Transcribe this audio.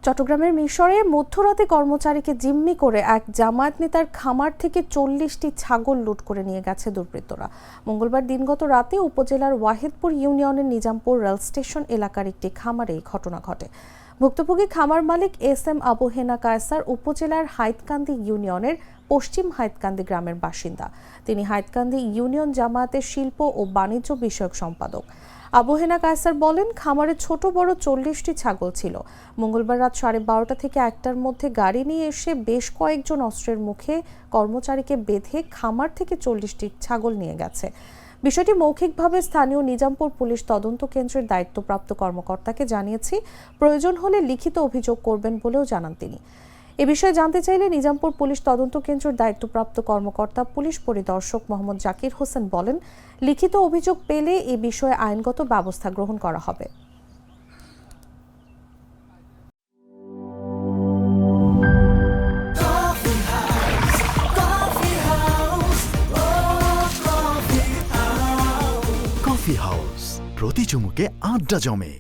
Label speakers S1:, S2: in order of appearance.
S1: চট্টগ্রামের মিশরে মধ্যরাতে কর্মচারীকে জিম্মি করে এক জামায়াত নেতার খামার থেকে 40টি ছাগল লুট করে নিয়ে গেছে দুর্বৃত্তরা। মঙ্গলবার দিনগত রাতে উপজেলার ওয়াহিদপুর ইউনিয়নের নিজামপুর রেল স্টেশন এলাকার একটি খামারে এই ঘটনা ঘটে। ভুক্তভোগী খামার মালিক এস.এম. আবু হেনা কায়সার উপজেলার হাইতকান্দি ইউনিয়নের পশ্চিম হাইতকান্দি গ্রামের বাসিন্দা। তিনি হাইতকান্দি ইউনিয়ন জামায়াতের শিল্প ও বাণিজ্য বিষয়ক সম্পাদক। আবু হেনা কায়সার বলেন, খামারে ছোট বড় 40টি ছাগল ছিল। মঙ্গলবার রাত 12:30 থেকে 1টার মধ্যে গাড়ি নিয়ে এসে বেশ কয়েকজন অস্ত্রের মুখে কর্মচারীকে বেঁধে খামার থেকে 40টি ছাগল নিয়ে গেছে। বিষয়টি মৌখিকভাবে স্থানীয় নিজামপুর পুলিশ তদন্ত কেন্দ্রের দায়িত্বপ্রাপ্ত কর্মকর্তাকে জানিয়েছি। প্রয়োজন হলে লিখিত অভিযোগ করবেন বলেও জানান তিনি। এ বিষয়ে জানতে চাইলে নিজামপুর পুলিশ তদন্ত কেন্দ্রের দায়িত্বপ্রাপ্ত কর্মকর্তা পুলিশ পরিদর্শক মোহাম্মদ জাকির হোসেন বলেন, লিখিত অভিযোগ পেলে এ বিষয়ে আইনগত ব্যবস্থা গ্রহণ করা হবে।
S2: কফি হাউস, প্রতি চুমুকে আড্ডা জমে।